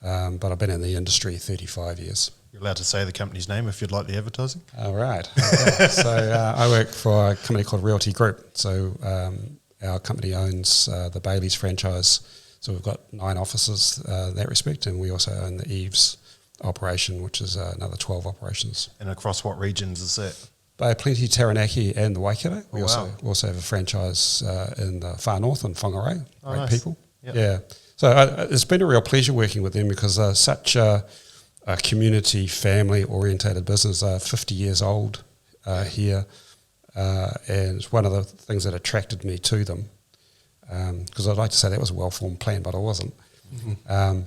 But I've been in the industry 35 years. You're allowed to say the company's name if you'd like the advertising. All right. Okay. So I work for a company called Realty Group. So our company owns the Bailey's franchise. So we've got 9 offices in that respect, and we also own the Eves operation, which is another 12 operations. And across what regions is that? Bay Plenty, Taranaki and the Waikato. We also have a franchise in the far north in Whangarei. Great nice. People. Yep. Yeah. So it's been a real pleasure working with them, because they're such a community, family-orientated business. They're 50 years old here. And it's one of the things that attracted me to them, because I'd like to say that was a well-formed plan, but I wasn't. Mm-hmm.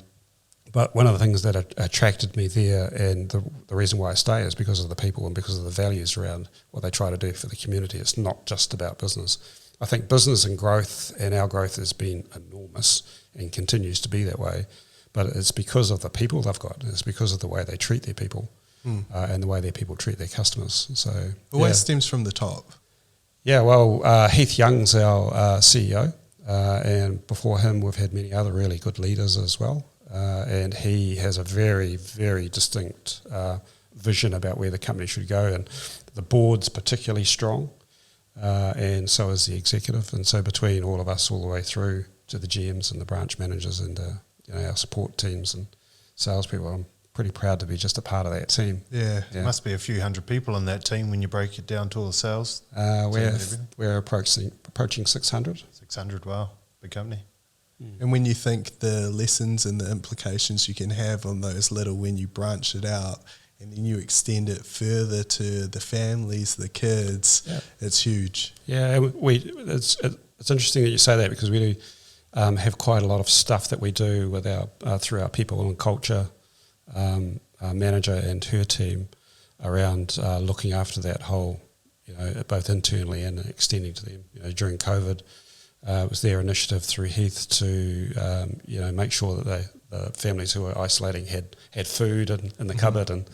But one of the things that attracted me there, and the reason why I stay, is because of the people and because of the values around what they try to do for the community. It's not just about business. I think business and growth, and our growth has been enormous and continues to be that way, but it's because of the people they've got. It's because of the way they treat their people. And the way their people treat their customers. So always stems from the top. Yeah, well, Heath Young's our CEO, and before him we've had many other really good leaders as well. And he has a very, very distinct vision about where the company should go, and the board's particularly strong, and so is the executive. And so between all of us, all the way through to the GMs and the branch managers and our support teams and salespeople, I'm pretty proud to be just a part of that team. Yeah. There must be a few hundred people in that team when you break it down to all the sales. We're approaching 600. 600, wow, big company. And when you think the lessons and the implications you can have on those little, when you branch it out and then you extend it further to the families, the kids, it's huge. Yeah, it's interesting that you say that, because we do have quite a lot of stuff that we do with through our people and culture manager and her team around looking after that whole, both internally and extending to them. During COVID, it was their initiative through Heath to make sure that the families who were isolating had food in the cupboard and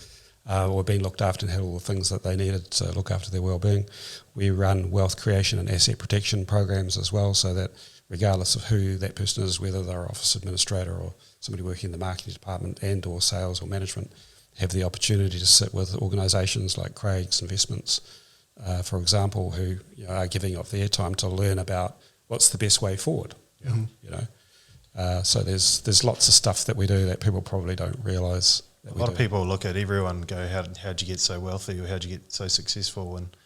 were being looked after and had all the things that they needed to look after their well-being. We run wealth creation and asset protection programs as well, so that regardless of who that person is, whether they're office administrator or somebody working in the marketing department and or sales or management, have the opportunity to sit with organisations like Craig's Investments, for example, who are giving up their time to learn about what's the best way forward. So there's lots of stuff that we do that people probably don't realise. A lot of people look at everyone and go, how'd you get so wealthy, or how'd you get so successful? And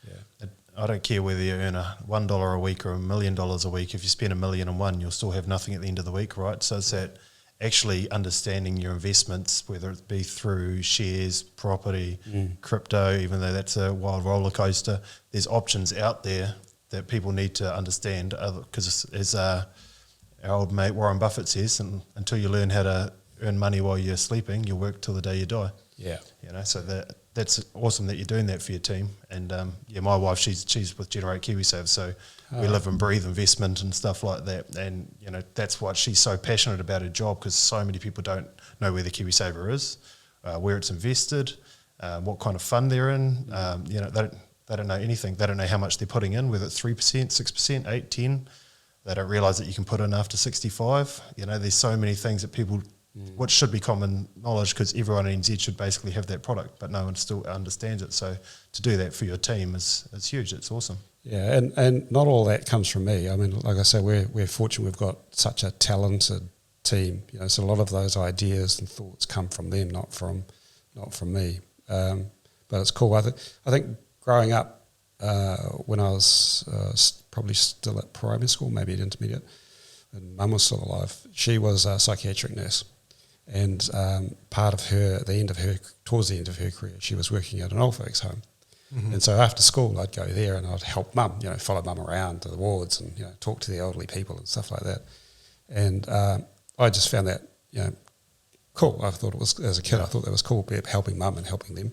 I don't care whether you earn $1 a week or $1 million a week. If you spend $1 million on one, you'll still have nothing at the end of the week, right? So it's that actually understanding your investments, whether it be through shares, property, crypto, even though that's a wild roller coaster, there's options out there that people need to understand. Because as our old mate Warren Buffett says, until you learn how to earn money while you're sleeping, you'll work till the day you die. Yeah. So that's awesome that you're doing that for your team. And my wife, she's with Generate KiwiSave, so we live and breathe investment and stuff like that. And that's what she's so passionate about her job, because so many people don't know where the KiwiSaver is, where it's invested, what kind of fund they're in. They don't know anything. They don't know how much they're putting in, whether it's 3%, 6%, 8, 10. They don't realise that you can put in after 65. There's so many things that people, what should be common knowledge, because everyone in NZ should basically have that product, but no one still understands it. So to do that for your team is huge. It's awesome. Yeah, and not all that comes from me. I mean, like I say, we're fortunate we've got such a talented team. So a lot of those ideas and thoughts come from them, not from me. But it's cool. I think growing up, when I was probably still at primary school, maybe at intermediate, and Mum was still alive, she was a psychiatric nurse. And towards the end of her career, she was working at an old folks home. Mm-hmm. And so after school, I'd go there and I'd help Mum, follow Mum around to the wards and, talk to the elderly people and stuff like that. And I just found that, cool. I thought it was, as a kid, I thought that was cool, helping Mum and helping them.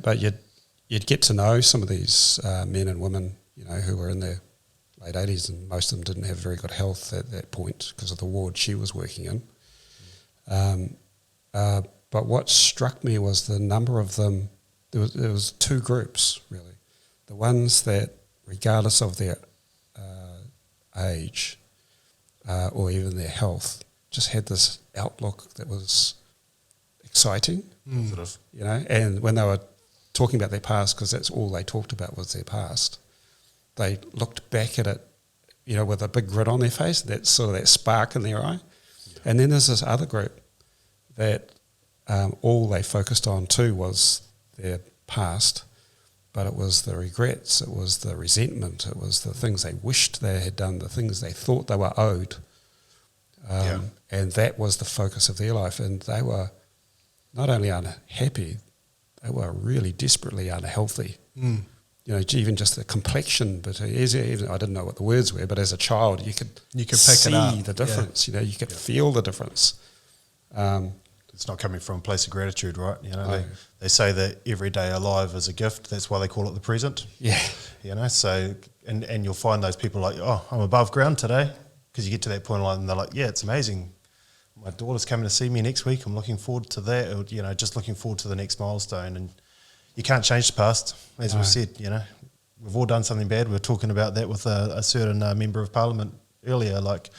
But you'd get to know some of these men and women, who were in their late 80s, and most of them didn't have very good health at that point because of the ward she was working in. But what struck me was the number of them. There was two groups, really. The ones that, regardless of their age or even their health, just had this outlook that was exciting, sort of, and when they were talking about their past, because that's all they talked about was their past, they looked back at it, with a big grin on their face, that sort of that spark in their eye. Yeah. And then there's this other group that all they focused on too was their past, but it was the regrets, it was the resentment, it was the things they wished they had done, the things they thought they were owed. And that was the focus of their life. And they were not only unhappy, they were really desperately unhealthy. Even just the complexion, but even I didn't know what the words were, but as a child you could pick see it up. The difference. You could feel the difference. It's not coming from a place of gratitude, right? They say that every day alive is a gift. That's why they call it the present. Yeah. So and you'll find those people like, oh, I'm above ground today, because you get to that point and they're like, yeah, it's amazing. My daughter's coming to see me next week. I'm looking forward to that, or just looking forward to the next milestone. And you can't change the past, as we've said. We've all done something bad. We were talking about that with a certain member of parliament earlier. Like,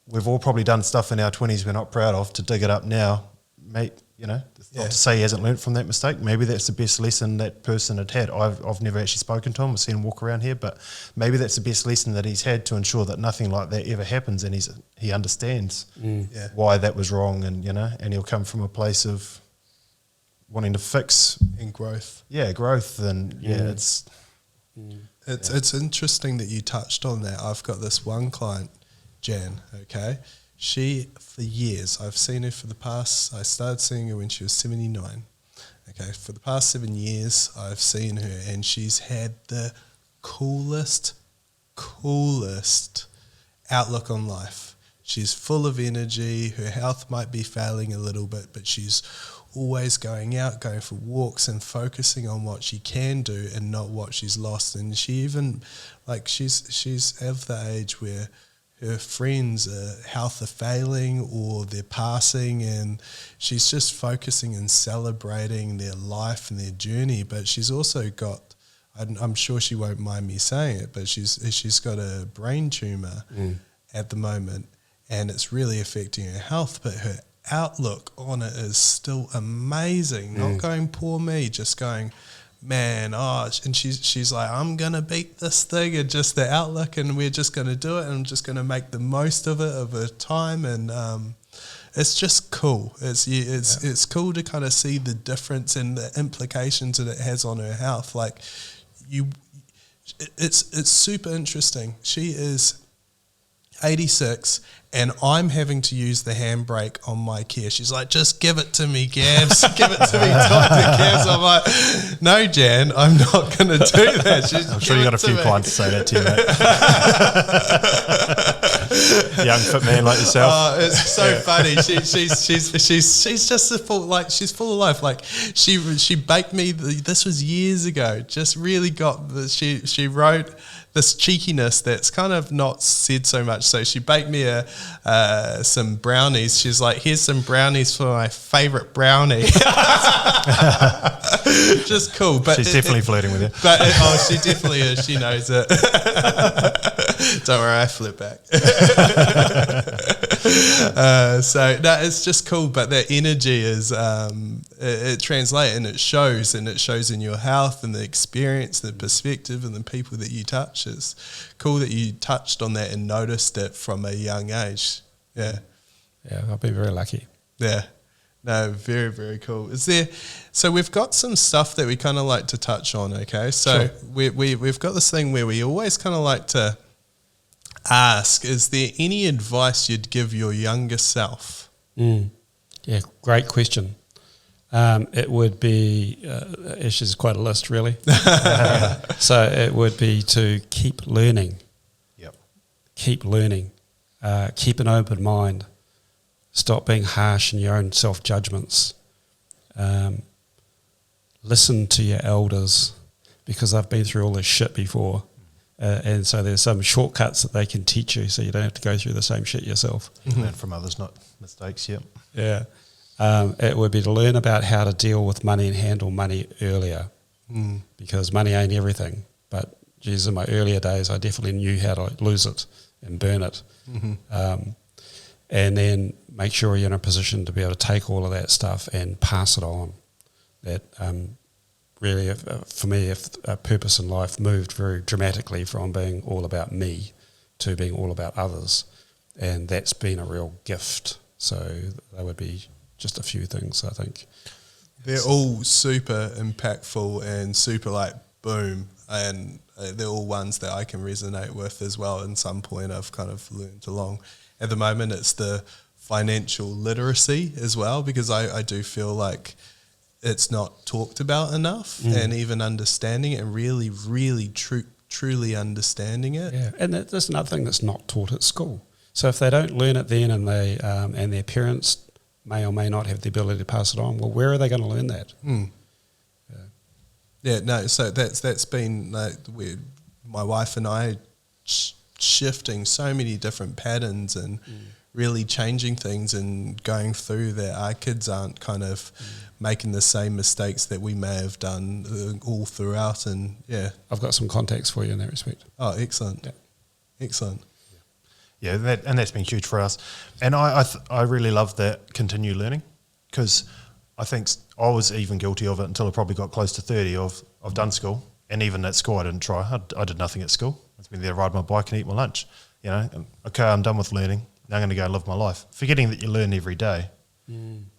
we've all probably done stuff in our 20s we're not proud of. To dig it up now, mate, not to say he hasn't learnt from that mistake. Maybe that's the best lesson that person had. I've never actually spoken to him. I've seen him walk around here, but maybe that's the best lesson that he's had, to ensure that nothing like that ever happens, and he understands why that was wrong, and and he'll come from a place of wanting to fix and growth. Yeah, growth, and it's interesting that you touched on that. I've got this one client, Jan. Okay, she, for years, I've seen her I started seeing her when she was 79. Okay, for the past 7 years, I've seen her, and she's had the coolest outlook on life. She's full of energy. Her health might be failing a little bit, but she's always going out, going for walks and focusing on what she can do and not what she's lost. And she even, she's of the age where her friends' health are failing or they're passing, and she's just focusing and celebrating their life and their journey. But she's also got, I'm sure she won't mind me saying it, but she's got a brain tumor at the moment, and it's really affecting her health, but her outlook on it is still amazing. Not going, poor me, just going, man, and she's like, I'm gonna beat this thing, and just the outlook, and we're just gonna do it, and I'm just gonna make the most of it, of her time, and it's just cool. It's cool to kind of see the difference and the implications that it has on her health. Like it's super interesting. She is 86, and I'm having to use the handbrake on my Kia. She's like, just give it to me, Gabs. Give it to me, Dr. Gabs. I'm like, no, Jan, I'm not going to do that. I'm sure you got a few clients to say that to you, mate. Young fit man like yourself. Oh, it's so funny. She's just she's full of life. Like she baked me. This was years ago. Just really got she wrote this cheekiness that's kind of not said so much. So she baked me some brownies. She's like, here's some brownies for my favourite brownie. Just cool. But she's definitely flirting with you. But she definitely is. She knows it. Don't worry, I flip back. So no, it's just cool. But that energy is it translates, and it shows in your health and the experience, the perspective, and the people that you touch. It's cool that you touched on that and noticed it from a young age. Yeah, I've been very lucky. Yeah. No, very, very cool. So we've got some stuff that we kind of like to touch on, okay? So sure. We've got this thing where we always kind of like to ask, is there any advice you'd give your younger self? Yeah, great question. It would be, actually, it's quite a list, really. So it would be to keep learning. Yep. Keep learning. Keep an open mind. Stop being harsh in your own self-judgments. Listen to your elders, because I've been through all this shit before. And so there's some shortcuts that they can teach you, so you don't have to go through the same shit yourself. You can learn from others, not mistakes, yep. Yeah. It would be to learn about how to deal with money and handle money earlier, because money ain't everything. But, geez, in my earlier days, I definitely knew how to lose it and burn it. And then make sure you're in a position to be able to take all of that stuff and pass it on. That really, for me, if a purpose in life moved very dramatically from being all about me to being all about others, and that's been a real gift. So that would be just a few things, I think. They're all super impactful and super like boom, and they're all ones that I can resonate with as well. At some point I've kind of learned along. At the moment it's the financial literacy as well, because I do feel like it's not talked about enough, and even understanding it and really, really truly understanding it. Yeah, and that's another thing that's not taught at school. So if they don't learn it then, and they and their parents may or may not have the ability to pass it on, well, where are they going to learn that? Yeah, no, so that's been like my wife and I shifting so many different patterns and really changing things and going through that our kids aren't kind of making the same mistakes that we may have done all throughout. And yeah, I've got some contacts for you in that respect. Oh, excellent. Excellent. Yeah, that's been huge for us. And I really love that continue learning, because I think I was even guilty of it until I probably got close to 30 I've done school, and even at school I didn't try. I did nothing at school. I was been there to ride my bike and eat my lunch. You know, okay, I'm done with learning. Now I'm going to go and live my life, forgetting that you learn every day.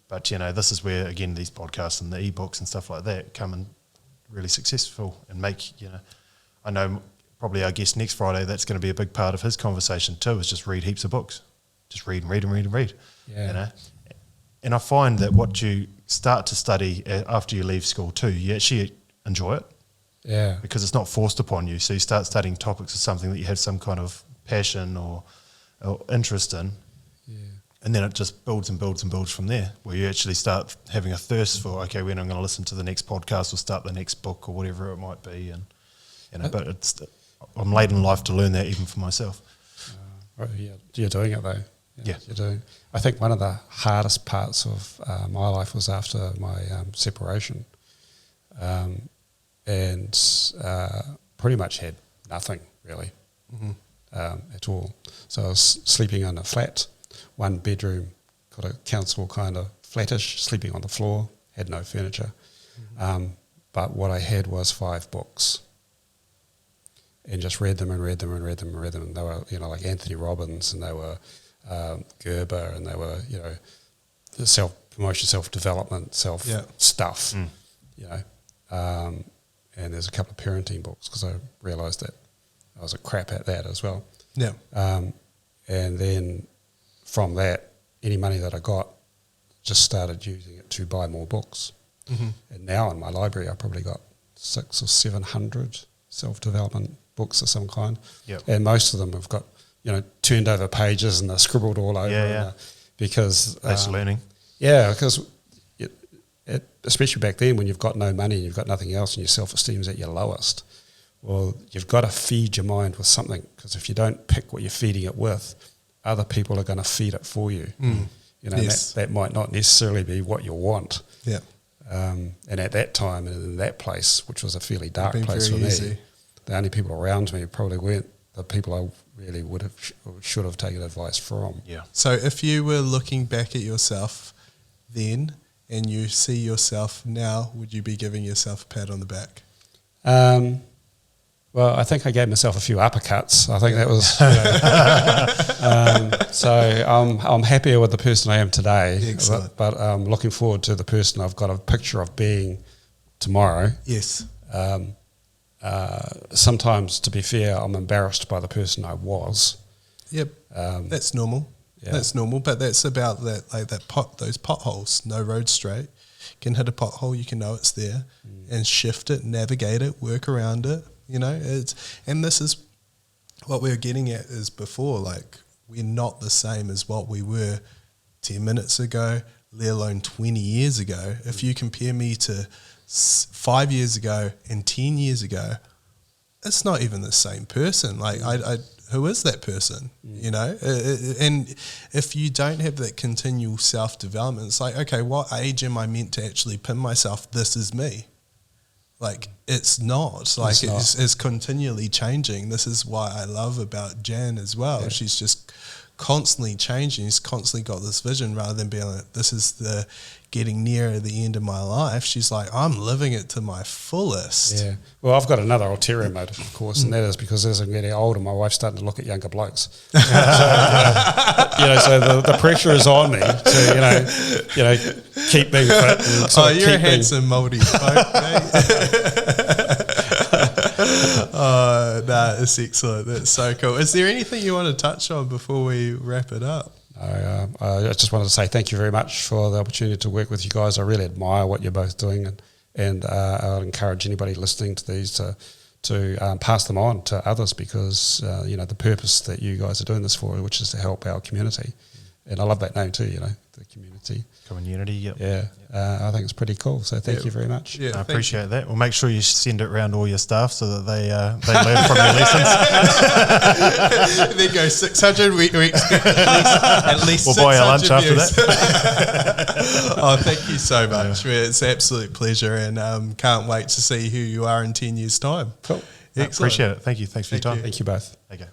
But, you know, this is where, again, these podcasts and the ebooks and stuff like that come and really successful and make, you know, I know probably our guest next Friday, that's going to be a big part of his conversation too, is just read heaps of books. Just read and read and read and read. Yeah. You know? And I find that what you start to study after you leave school too, you actually enjoy it. Yeah. Because it's not forced upon you. So you start studying topics of something that you have some kind of passion or interest in. Yeah. And then it just builds and builds and builds from there, where you actually start having a thirst for, okay, when I'm going to listen to the next podcast or start the next book or whatever it might be. And, you know, but I'm late in life to learn that even for myself. Yeah, you're doing it though. Yeah. You're doing. I think one of the hardest parts of my life was after my separation. And and pretty much had nothing really at all. So I was sleeping on a flat, 1 bedroom, got a council kind of flattish, sleeping on the floor, had no furniture. But what I had was 5 books, and just read them and read them and read them and read them. And they were, like Anthony Robbins, and they were Gerber, and they were, the self-promotion, self-development, stuff, and there's a couple of parenting books because I realised that I was a crap at that as well. Yeah. And then from that, any money that I got, just started using it to buy more books. And now in my library, I've probably got 600 or 700 self-development books of some kind. Yep. And most of them have got, turned over pages and they're scribbled all over. Yeah. Because that's learning. Yeah, because especially back then when you've got no money and you've got nothing else and your self-esteem's at your lowest, well, you've got to feed your mind with something, because if you don't pick what you're feeding it with, other people are going to feed it for you. Yes. That might not necessarily be what you want. Yeah. And at that time and in that place, which was a fairly dark place for easy. me, the only people around me probably weren't the people I really should have taken advice from. Yeah. So if you were looking back at yourself then and you see yourself now, would you be giving yourself a pat on the back? Well, I think I gave myself a few uppercuts. I think that was, so I'm happier with the person I am today. Excellent. But I'm looking forward to the person I've got a picture of being tomorrow. Yes. Sometimes, to be fair, I'm embarrassed by the person I was. Yep. That's normal. Yeah. That's normal, but that's about those potholes. No road straight. You can hit a pothole, you can know it's there, and shift it, navigate it, work around it. And this is what we were getting at is before, like, we're not the same as what we were 10 minutes ago, let alone 20 years ago. If you compare me to 5 years ago and 10 years ago, it's not even the same person. Like, who is that person? And if you don't have that continual self-development, it's like, okay, what age am I meant to actually pin myself? This is me. Like, it's not. Like, it's continually changing. This is why I love about Jan as well. Yeah. She's just constantly changing. She's constantly got this vision, rather than being like, this is the getting nearer the end of my life. She's like, I'm living it to my fullest. Yeah. Well, I've got another ulterior motive, of course, and that is because as I'm getting older, my wife's starting to look at younger blokes. So the pressure is on me to, keep being fit. And you're a handsome Māori bloke, mate. It's excellent. That's so cool. Is there anything you want to touch on before we wrap it up? I just wanted to say thank you very much for the opportunity to work with you guys. I really admire what you're both doing, and I'd encourage anybody listening to these to pass them on to others, because the purpose that you guys are doing this for, which is to help our community, and I love that name too. The community. Community. Yep. Yeah. I think it's pretty cool. So thank you very much. Yeah, I appreciate that. Well, make sure you send it around all your staff so that they learn from your lessons. There goes 600. We expect at least we'll buy you lunch after that. Thank you so much. Yeah. It's an absolute pleasure, and can't wait to see who you are in 10 years' time. Cool. Excellent. Appreciate it. Thank you. Thanks for your time. Thank you both. Okay.